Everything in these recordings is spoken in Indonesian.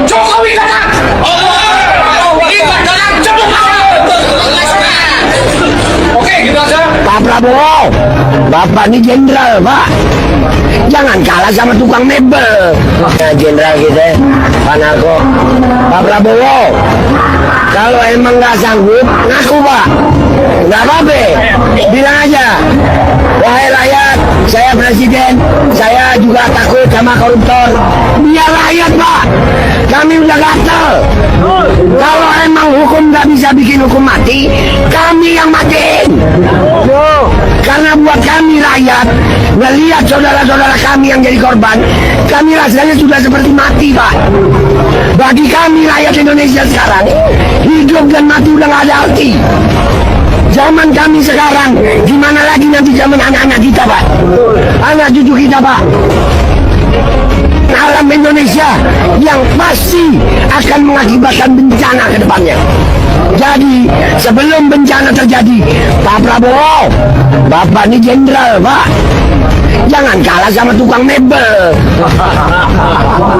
Jokowi datang. Gibran datang. Oke, gitu aja. Pak Prabowo, Bapak ini jenderal, Pak. Jangan kalah sama tukang mebel. Nah, jenderal kita, Pak Narko. Pak Prabowo, kalau emang nggak sanggup, ngaku, Pak. Nggak apa-apa, bilang aja. Wahai rakyat, saya presiden, saya juga takut sama koruptor. Biar rakyat, Pak. Kami udah gatel. Kalau emang hukum nggak bisa bikin hukum mati, kami yang matiin. Karena buat kami rakyat, melihat saudara-saudara kami yang jadi korban, kami rasanya sudah seperti mati, Pak. Bagi kami rakyat Indonesia sekarang, hidup dan mati udah nggak ada arti. Zaman kami sekarang, gimana lagi nanti zaman anak-anak kita, Pak? Anak cucu kita, Pak. Alam Indonesia yang pasti akan mengakibatkan bencana ke depannya. Jadi sebelum bencana terjadi, Pak Prabowo, Bapak ini jenderal, Pak. Jangan kalah sama tukang mebel.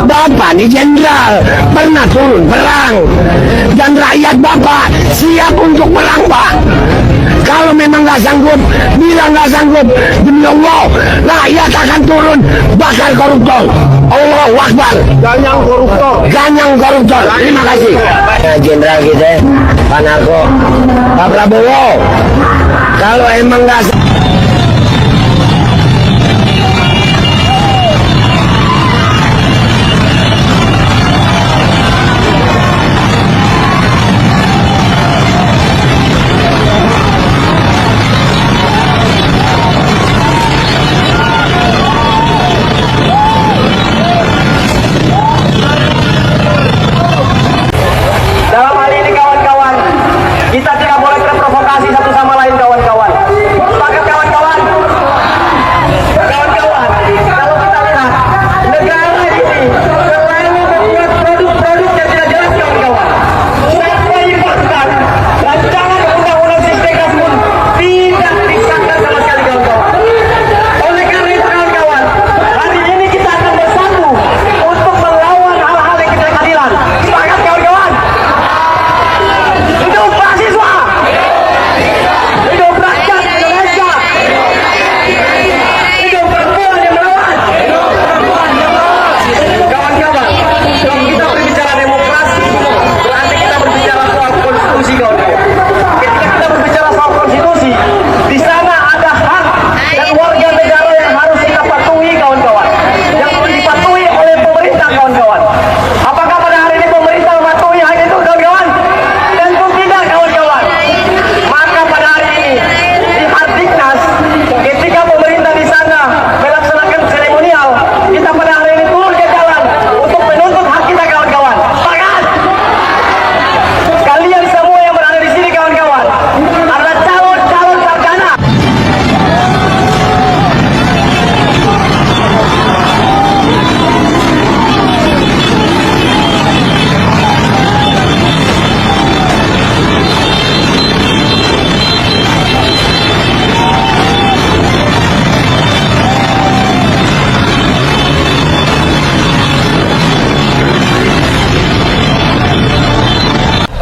Bapak ini jenderal, pernah turun perang. Dan rakyat Bapak siap untuk perang, Pak. Kalau memang nggak sanggup, bilang nggak sanggup. Demi Allah, rakyat akan turun bakal koruptor. Allahu Akbar. Ganyang koruptor. Ganyang koruptor. Terima kasih. Jenderal kita, Pak Narko. Pak Prabowo, kalau emang nggak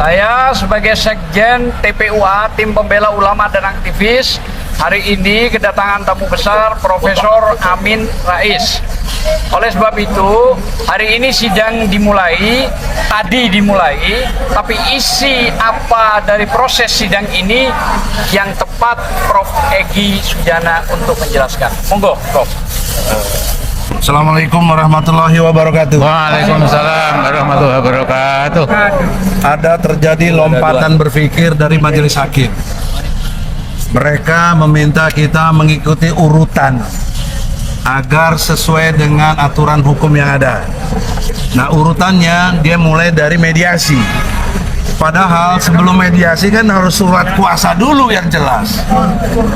Saya sebagai Sekjen TPUA, Tim Pembela Ulama dan Aktivis, hari ini kedatangan tamu besar Profesor Amin Rais. Oleh sebab itu, hari ini sidang tadi dimulai, tapi isi apa dari proses sidang ini yang tepat Prof. Egy Sujana untuk menjelaskan. Monggo, Prof. Assalamualaikum warahmatullahi wabarakatuh. Waalaikumsalam warahmatullahi wabarakatuh. Ada terjadi lompatan berpikir dari majelis hakim. Mereka meminta kita mengikuti urutan agar sesuai dengan aturan hukum yang ada. Nah, urutannya dia mulai dari mediasi. Padahal sebelum mediasi kan harus surat kuasa dulu yang jelas.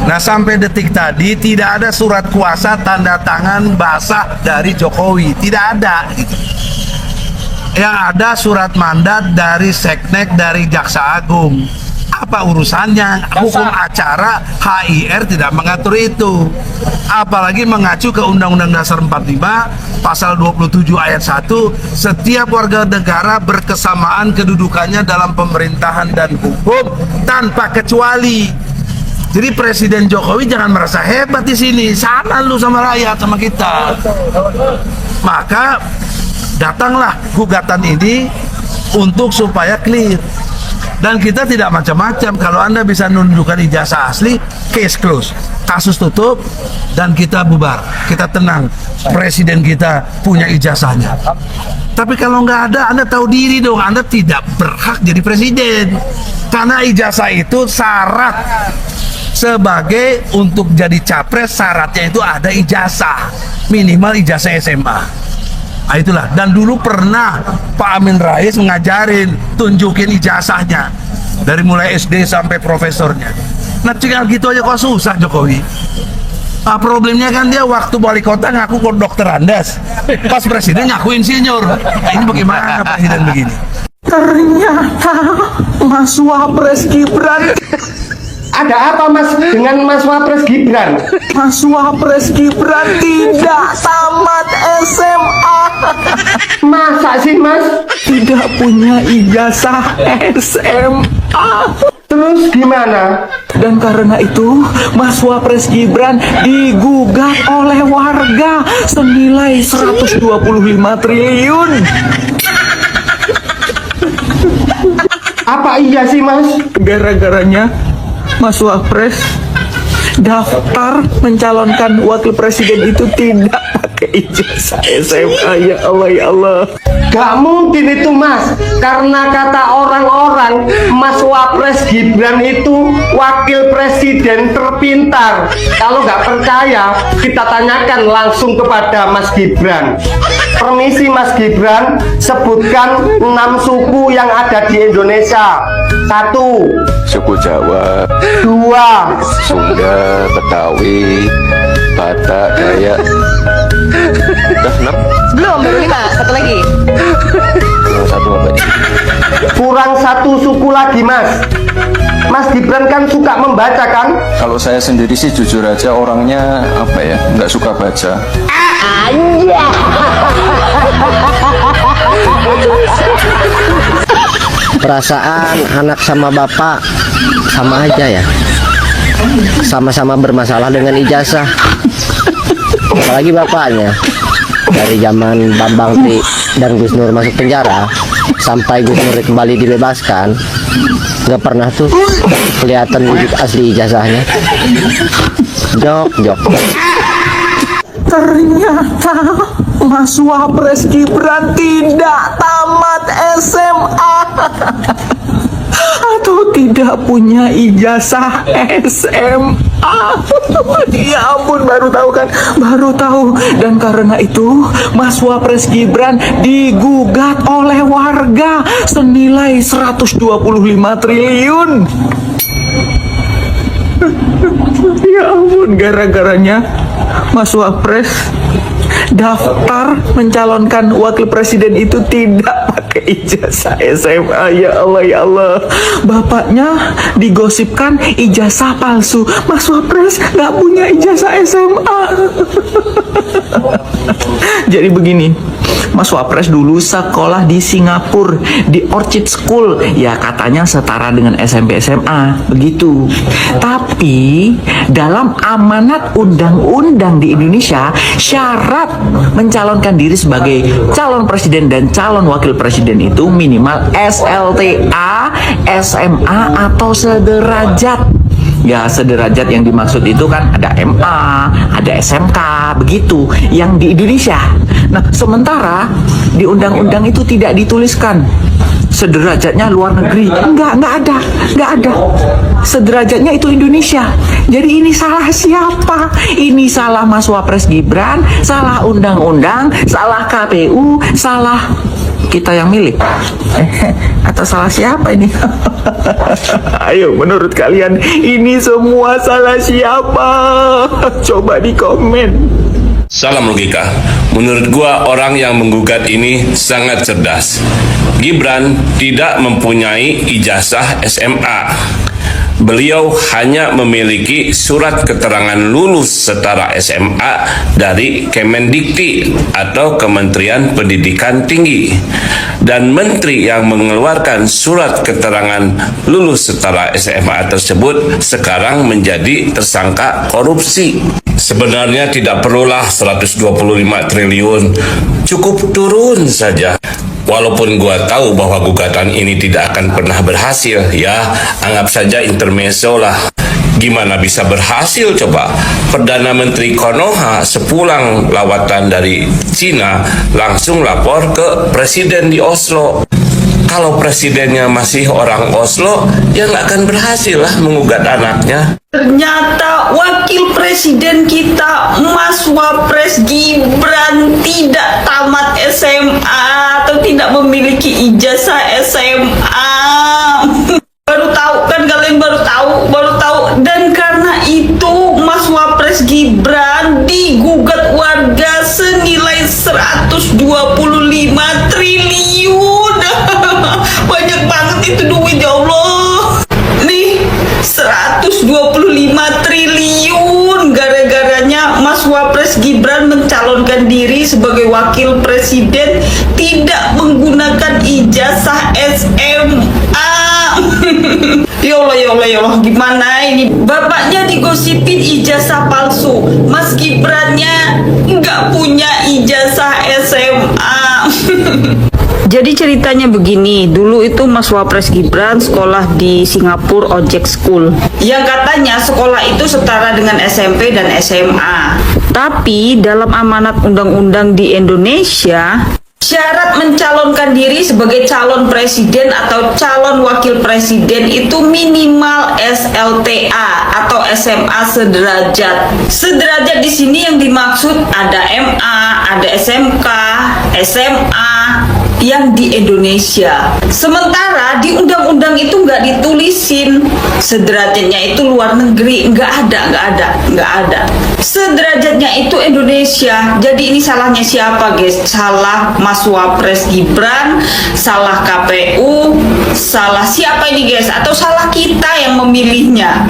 Nah, sampai detik tadi tidak ada surat kuasa tanda tangan basah dari Jokowi, tidak ada gitu. Yang ada surat mandat dari Seknek dari Jaksa Agung. Apa urusannya? Hukum acara HIR tidak mengatur itu. Apalagi mengacu ke Undang-Undang Dasar 45 pasal 27 ayat 1, setiap warga negara berkesamaan kedudukannya dalam pemerintahan dan hukum tanpa kecuali. Jadi Presiden Jokowi jangan merasa hebat di sini. Sama lu sama rakyat, sama kita. Maka datanglah gugatan ini untuk supaya clear. Dan kita tidak macam-macam. Kalau Anda bisa menunjukkan ijazah asli, case close, kasus tutup, dan kita bubar, kita tenang. Presiden kita punya ijazahnya. Tapi kalau nggak ada, Anda tahu diri dong, Anda tidak berhak jadi presiden. Karena ijazah itu syarat sebagai untuk jadi capres, syaratnya itu ada ijazah, minimal ijazah SMA. Nah, itulah. Dan dulu pernah Pak Amin Rais ngajarin, tunjukin ijazahnya dari mulai SD sampai profesornya. Nah, tinggal gitu aja kok susah Jokowi. Nah, problemnya kan dia waktu wali kota ngaku dokter Andes, pas presiden ngaku insinyur. Nah, ini bagaimana presiden begini? Ternyata Mas Wapres Gibran. Ada apa Mas dengan Mas Wapres Gibran? Mas Wapres Gibran tidak tamat SMA. Masa sih Mas? Tidak punya ijazah SMA. Terus gimana? Dan karena itu Mas Wapres Gibran digugat oleh warga senilai 125 triliun. Apa iya sih Mas? Gara-garanya Mas Wapres daftar mencalonkan wakil presiden itu tidak pakai ijazah SMA. Ya Allah, ya Allah. Gak mungkin itu Mas, karena kata orang-orang Mas Wapres Gibran itu wakil presiden terpintar. Kalau nggak percaya, kita tanyakan langsung kepada Mas Gibran. Permisi Mas Gibran, sebutkan 6 suku yang ada di Indonesia. 1. Suku Jawa, 2. Sunda, Betawi, Batak, Dayak. Udah 6? Belum, baru 5. Satu lagi. Kurang 1 apa ini? Kurang 1 suku lagi Mas. Mas Gibran kan suka membaca kan? Kalau saya sendiri sih jujur aja orangnya apa ya, nggak suka baca. Perasaan anak sama bapak sama aja ya, sama-sama bermasalah dengan ijazah. Apalagi bapaknya, dari zaman Bambang Tri dan Gus Nur masuk penjara sampai Gus Nur kembali dibebaskan, nggak pernah tuh kelihatan wujud asli ijazahnya. Jok. Ternyata Mas Wapres Gibran tidak tamat SMA atau tidak punya ijazah SMA. Ya ampun, baru tahu kan? Baru tahu. Dan karena itu Mas Wapres Gibran digugat oleh warga senilai 125 triliun. Ya ampun, gara-garanya Mas Wapres daftar mencalonkan wakil presiden itu tidak pakai ijazah SMA. Ya Allah, ya Allah. Bapaknya digosipkan ijazah palsu. Mas Wapres nggak punya ijazah SMA. Jadi begini, Mas Wapres dulu sekolah di Singapura, di Orchid School. Ya katanya setara dengan SMP SMA, begitu. Tapi dalam amanat undang-undang di Indonesia, syarat mencalonkan diri sebagai calon presiden dan calon wakil presiden itu minimal SLTA, SMA atau sederajat. Ya, sederajat yang dimaksud itu kan ada MA, ada SMK, begitu yang di Indonesia. Nah, sementara di undang-undang itu tidak dituliskan sederajatnya luar negeri. Enggak ada. Sederajatnya itu Indonesia. Jadi ini salah siapa? Ini salah Mas Wapres Gibran, salah undang-undang, salah KPU, salah kita yang milik. Atau salah siapa ini? Ayo, menurut kalian ini semua salah siapa? Coba di komen. Salam logika. Menurut gua orang yang menggugat ini sangat cerdas. Gibran tidak mempunyai ijazah SMA. Beliau hanya memiliki surat keterangan lulus setara SMA dari Kemendikti atau Kementerian Pendidikan Tinggi. Dan menteri yang mengeluarkan surat keterangan lulus setara SMA tersebut sekarang menjadi tersangka korupsi. Sebenarnya tidak perlulah 125 triliun, cukup turun saja. Walaupun gua tahu bahwa gugatan ini tidak akan pernah berhasil, ya anggap saja intermezzo lah. Gimana bisa berhasil coba? Perdana Menteri Konoha sepulang lawatan dari Cina langsung lapor ke presiden di Oslo. Kalau presidennya masih orang Oslo, ya nggak akan berhasil lah mengugat anaknya. Ternyata wakil presiden kita, Mas Wapres Gibran, tidak tamat SMA atau tidak memiliki ijazah SMA. Baru tahu kan kalian, baru tahu. Dan karena itu Mas Wapres Gibran digugat warga senilai 125 triliun. Banyak banget itu duit, ya Allah. Nih 125 triliun gara-garanya Mas Wapres Gibran mencalonkan diri sebagai wakil presiden tidak menggunakan ijazah SMA. Ya Allah, gimana ini? Bapaknya digosipin ijazah palsu, Mas Gibrannya nggak punya ijazah SMA. Jadi ceritanya begini, dulu itu Mas Wapres Gibran sekolah di Singapura Ojek School, yang katanya sekolah itu setara dengan SMP dan SMA. Tapi dalam amanat undang-undang di Indonesia, syarat mencalonkan diri sebagai calon presiden atau calon wakil presiden itu minimal SLTA atau SMA sederajat. Sederajat di sini yang dimaksud ada MA, ada SMK, SMA yang di Indonesia. Sementara di undang-undang itu nggak ditulisin sederajatnya itu luar negeri, nggak ada. Sederajatnya itu Indonesia. Jadi ini salahnya siapa, guys? Salah Mas Wapres Gibran, salah KPU, salah siapa ini, guys? Atau salah kita yang memilihnya?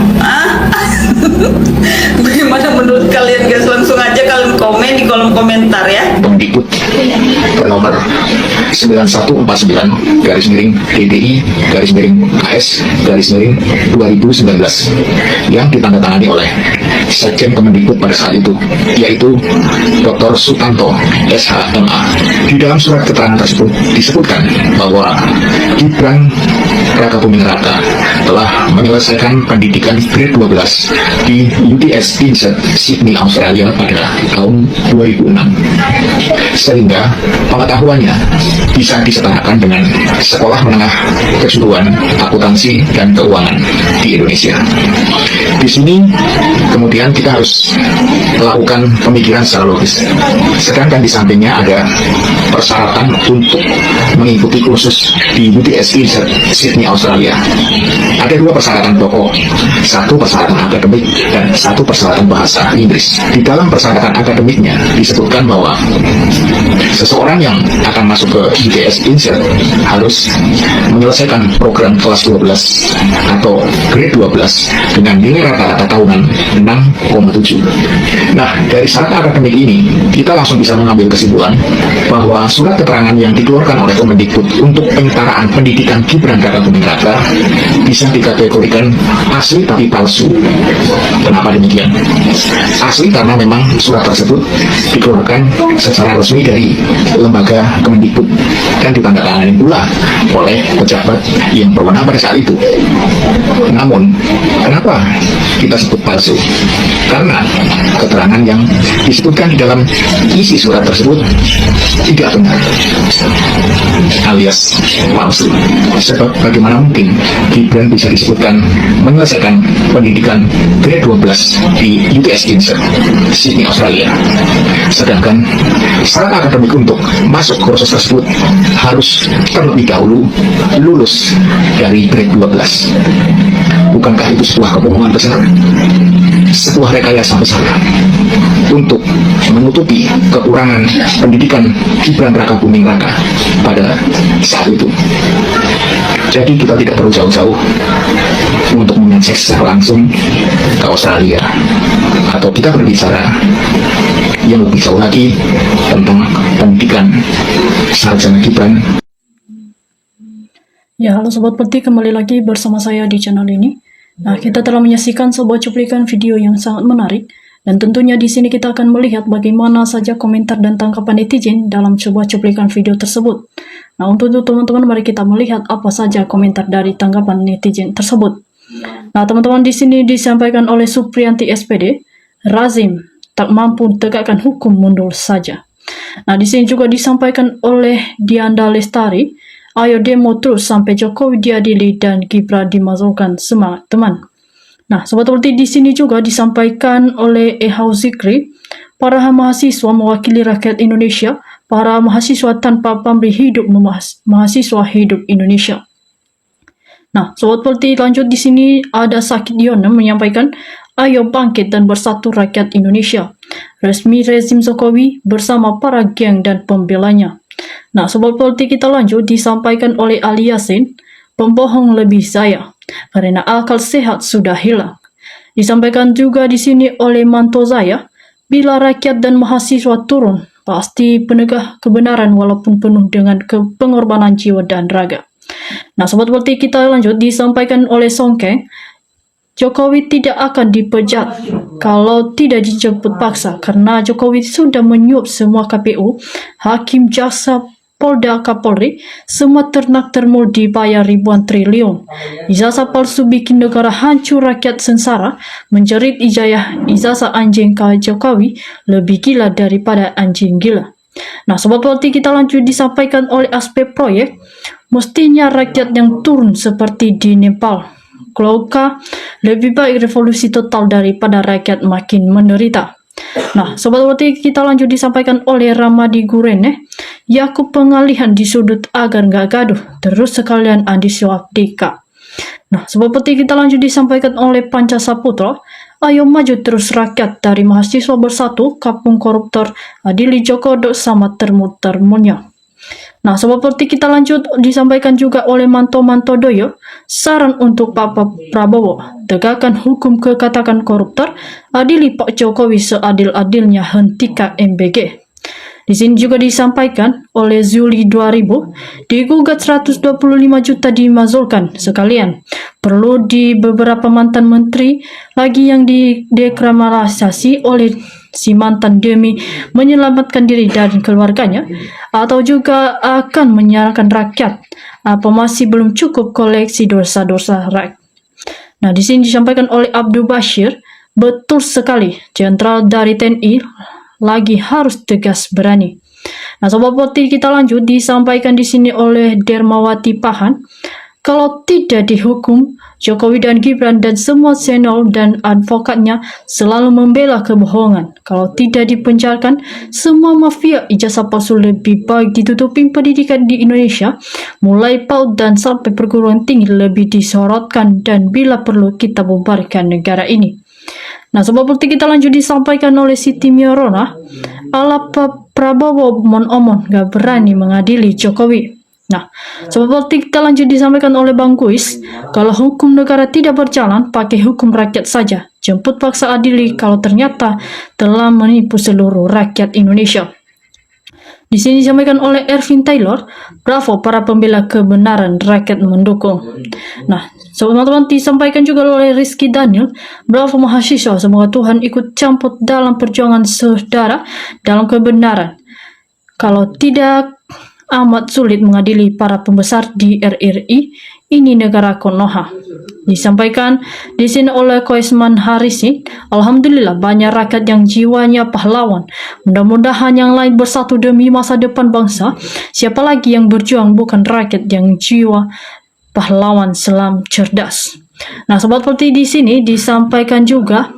Bagaimana menurut kalian, guys? Langsung aja kalian komen di kolom komentar ya. Kemendikbud nomor 9149 DDI/AS/2019 yang ditandatangani oleh Sekjen Kemendikbud pada saat itu, yaitu Dr. Sutanto, SHMA. Di dalam surat keterangan tersebut disebutkan bahwa Gibran Rakabuming Raka telah menyelesaikan pendidikan grade 12 di UTS Insert, Sydney, Australia pada tahun 2006, sehingga pengetahuannya bisa disetarakan dengan sekolah menengah kejuruan akuntansi dan keuangan di Indonesia. Di sini kemudian kita harus melakukan pemikiran secara logis. Sedangkan di sampingnya ada persyaratan untuk mengikuti kursus di UTS Insert, Sydney, Australia. Ada dua persyaratan pokok, satu persyaratan akademik dan satu persyaratan bahasa Inggris. Di dalam persyaratan akademiknya disebutkan bahwa seseorang yang akan masuk ke UTS Insert harus menyelesaikan program kelas 12 atau grade 12 dengan nilai rata-rata tahunan 6,7. Nah, dari syarat akademik ini kita langsung bisa mengambil kesimpulan bahwa surat keterangan yang dikeluarkan oleh Kemendikbud untuk penyetaraan pendidikan Gibran Rakabuming Raka bisa dikategorikan asli tapi palsu. Kenapa demikian? Asli karena memang surat tersebut dikeluarkan secara resmi dari lembaga Kemendikbud dan ditandatangani pula oleh pejabat yang berwenang pada saat itu. Namun, kenapa kita sebut palsu? Karena keterangan yang disebutkan di dalam isi surat tersebut tidak benar, alias palsu. palsu. Sebab bagaimana mungkin Gibran bisa disebutkan menyelesaikan pendidikan grade 12 di UTS Insert, Sydney, Australia. Sedangkan syarat akademik untuk masuk kursus tersebut harus terlebih dahulu lulus dari grade 12. Bukankah itu sebuah kebohongan besar? Sebuah rekayasa besar untuk menutupi kekurangan pendidikan Gibran Raka Buming Raka pada saat itu. Jadi kita tidak perlu jauh-jauh untuk mengecek secara langsung ke Australia, atau kita berbicara yang lebih jauh lagi tentang pendidikan sarjana Gibran. Ya, halo Sobat Peti, kembali lagi bersama saya di channel ini. Nah, kita telah menyaksikan sebuah cuplikan video yang sangat menarik, dan tentunya di sini kita akan melihat bagaimana saja komentar dan tanggapan netizen dalam sebuah cuplikan video tersebut. Nah, untuk itu teman-teman, mari kita melihat apa saja komentar dari tanggapan netizen tersebut. Nah, teman-teman, di sini disampaikan oleh Supriyanti SPD, Razim tak mampu tegakkan hukum, mundur saja. Nah, di sini juga disampaikan oleh Dianda Lestari, ayo demo terus sampai Jokowi diadili dan Gibran dimasukkan, semangat teman. Nah, Sobat Politik, di sini juga disampaikan oleh Ehau Zikri, para mahasiswa mewakili rakyat Indonesia, para mahasiswa tanpa pamrih hidup mahasiswa hidup Indonesia. Nah, Sobat Politik, lanjut di sini ada Sakit Yona menyampaikan, ayo bangkit dan bersatu rakyat Indonesia. Resmi rezim Jokowi bersama para geng dan pembelanya. Nah, Sobat Politik, kita lanjut disampaikan oleh Ali Yasin, pembohong lebih saya, karena akal sehat sudah hilang. Disampaikan juga di sini oleh Manto Zaya, bila rakyat dan mahasiswa turun, pasti penegak kebenaran walaupun penuh dengan pengorbanan jiwa dan raga. Nah, Sobat Politik, kita lanjut disampaikan oleh Songkeng, Jokowi tidak akan dipecat kalau tidak dijemput paksa, karena Jokowi sudah menyuap semua KPU, Hakim, Jaksa, Polda, Kapolri, semua ternak termul dibayar ribuan triliun. Ijazah palsu bikin negara hancur, rakyat sengsara, menjerit ijazah anjing ke Jokowi lebih gila daripada anjing gila. Nah, Sobat Politik, kita lanjut disampaikan oleh aspek proyek, mestinya rakyat yang turun seperti di Nepal. Klauka, lebih baik revolusi total daripada rakyat makin menderita. Nah, Sobat Politik, kita lanjut disampaikan oleh Ramadi Gurene, Yakub pengalihan di sudut agar nggak gaduh, terus sekalian Andi Syafdika. Nah, Sobat Politik, kita lanjut disampaikan oleh Panca Saputra, ayo maju terus rakyat dari mahasiswa bersatu, kapung koruptor, adili Joko sama termul-termulnya. Nah, Sobat Politik, kita lanjut disampaikan juga oleh Manto Doyo, saran untuk Pak Prabowo, tegakkan hukum kekatakan koruptor, adili Pak Jokowi seadil-adilnya, hentikan MBG. Di sini juga disampaikan oleh Zuli 2000, digugat 125 juta dimazulkan sekalian. Perlu di beberapa mantan menteri lagi yang didekriminalisasi oleh si mantan demi menyelamatkan diri dan keluarganya, atau juga akan menyalahkan rakyat. Apa masih belum cukup koleksi dosa-dosa rakyat? Nah, di sini disampaikan oleh Abdul Bashir, betul sekali, jenderal dari TNI lagi harus tegas berani. Nah, Sobat Politik, kita lanjut disampaikan di sini oleh Dermawati Pahan, kalau tidak dihukum, Jokowi dan Gibran dan semua channel dan advokatnya selalu membela kebohongan. Kalau tidak dipenjarakan, semua mafia ijazah palsu lebih baik ditutupin pendidikan di Indonesia, mulai PAUD dan sampai perguruan tinggi lebih disorotkan, dan bila perlu kita bubarkan negara ini. Nah, Sobat Politik, kita lanjut disampaikan oleh Siti Miorona, ala Prabowo omon-omon gak berani mengadili Jokowi. Nah, Sobat Politik, kita lanjut disampaikan oleh Bang Kuis, kalau hukum negara tidak berjalan, pakai hukum rakyat saja. Jemput paksa adili kalau ternyata telah menipu seluruh rakyat Indonesia. Di sini disampaikan oleh Ervin Taylor, bravo para pembela kebenaran, rakyat mendukung. Nah, teman-teman, disampaikan juga oleh Rizky Daniel, bravo mahasiswa, semoga Tuhan ikut campur dalam perjuangan saudara dalam kebenaran. Kalau tidak amat sulit mengadili para pembesar di RRI, ini negara Konoha. Disampaikan di sini oleh Koesman Harisi, alhamdulillah banyak rakyat yang jiwanya pahlawan. Mudah-mudahan yang lain bersatu demi masa depan bangsa. Siapa lagi yang berjuang bukan rakyat yang jiwa pahlawan selam cerdas. Nah, sobat politik, di sini disampaikan juga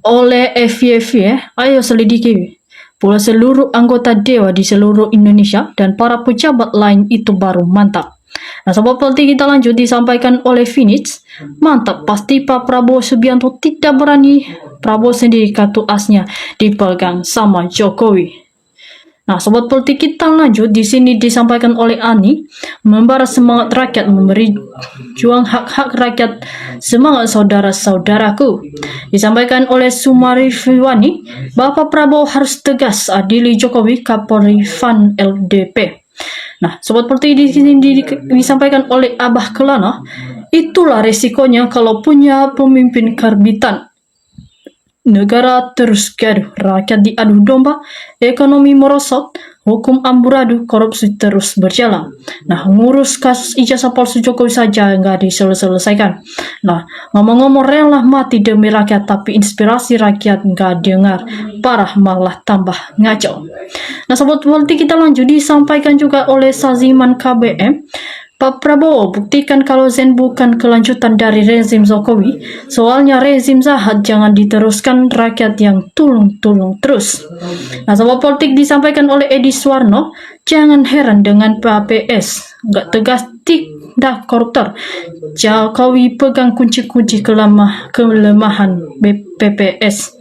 oleh FYV, ayo selidiki pula seluruh anggota dewa di seluruh Indonesia dan para pejabat lain itu baru mantap. Nah, sobat politik, kita lanjut disampaikan oleh Phoenix, mantap, pasti Pak Prabowo Subianto tidak berani Prabowo sendiri kartu asnya dipegang sama Jokowi. Nah, sobat politik, kita lanjut di sini disampaikan oleh Ani, membara semangat rakyat, memberi juang hak-hak rakyat, semangat saudara-saudaraku. Disampaikan oleh Sumari Fiwani, Bapak Prabowo harus tegas adili Jokowi, Kapolri Fan LDP. Nah, sobat politik, di sini disampaikan oleh Abah Kelana, itulah resikonya kalau punya pemimpin karbitan. Negara terus gaduh, rakyat diadu domba, ekonomi merosot, hukum amburadul, korupsi terus berjalan. Nah, ngurus kasus ijazah palsu Jokowi saja nggak diselesaikan. Nah, ngomong-ngomong rela mati demi rakyat, tapi inspirasi rakyat nggak dengar, parah malah tambah ngaco. Nah, sobat politik, kita lanjut disampaikan juga oleh Saziman KBM. Pak Prabowo, buktikan kalau Zen bukan kelanjutan dari rezim Jokowi. Soalnya rezim jahat jangan diteruskan, rakyat yang tulung-tulung terus. Nah, sobat politik, disampaikan oleh Edi Suwarno, jangan heran dengan PAPS, nggak tegas tindak koruptor. Jokowi pegang kunci-kunci kelemahan PPS.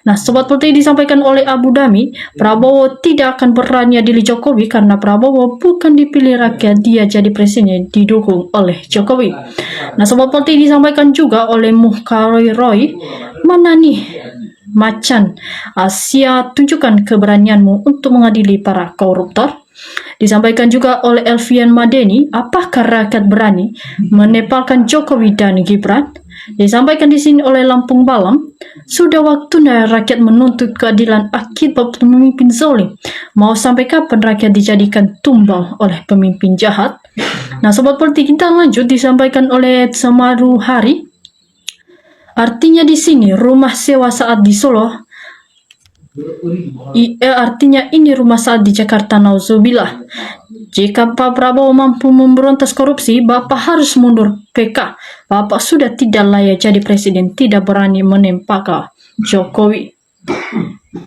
Nah, sobat politik, disampaikan oleh Abu Dhami, Prabowo tidak akan berani adili Jokowi karena Prabowo bukan dipilih rakyat, dia jadi presiden didukung oleh Jokowi. Nah, sobat politik, disampaikan juga oleh Muhkari Roy, mana nih macan Asia, tunjukkan keberanianmu untuk mengadili para koruptor. Disampaikan juga oleh Elvian Madeni, apakah rakyat berani menepalkan Jokowi dan Gibran? Disampaikan di sini oleh Lampung Balam, sudah waktunya rakyat menuntut keadilan akibat pemimpin zalim. Mau sampai kapan rakyat dijadikan tumbal oleh pemimpin jahat? Nah, sobat politik, kita lanjut disampaikan oleh Samaru Hari. Artinya di sini rumah sewa saat di Solo, artinya ini rumah saat di Jakarta, nauzubillah. Jika Pak Prabowo mampu memberantas korupsi, Bapak harus mundur PK. Bapak sudah tidak layak jadi presiden, tidak berani menempel Jokowi.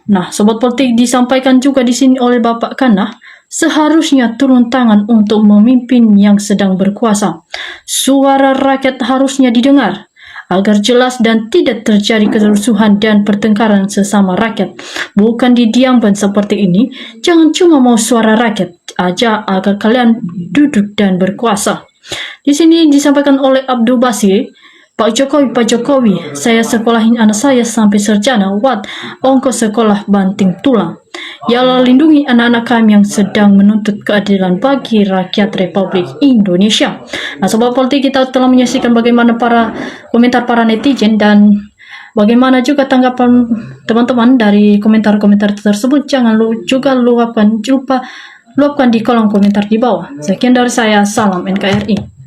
Nah, sobat politik, disampaikan juga di sini oleh Bapak Kana, seharusnya turun tangan untuk memimpin yang sedang berkuasa. Suara rakyat harusnya didengar agar jelas dan tidak terjadi kerusuhan dan pertengkaran sesama rakyat. Bukan didiamkan seperti ini. Jangan cuma mau suara rakyat aja agar kalian duduk dan berkuasa. Di sini disampaikan oleh Abdul Basir, Pak Jokowi, saya sekolahin anak saya sampai sarjana, ongkos sekolah banting tulang. Ya Allah, lindungi anak-anak kami yang sedang menuntut keadilan bagi rakyat Republik Indonesia. Nah, sobat politik, kita telah menyaksikan bagaimana komentar para netizen dan bagaimana juga tanggapan teman-teman dari komentar-komentar tersebut. Jangan juga luapkan di kolom komentar di bawah. Sekian dari saya, salam NKRI.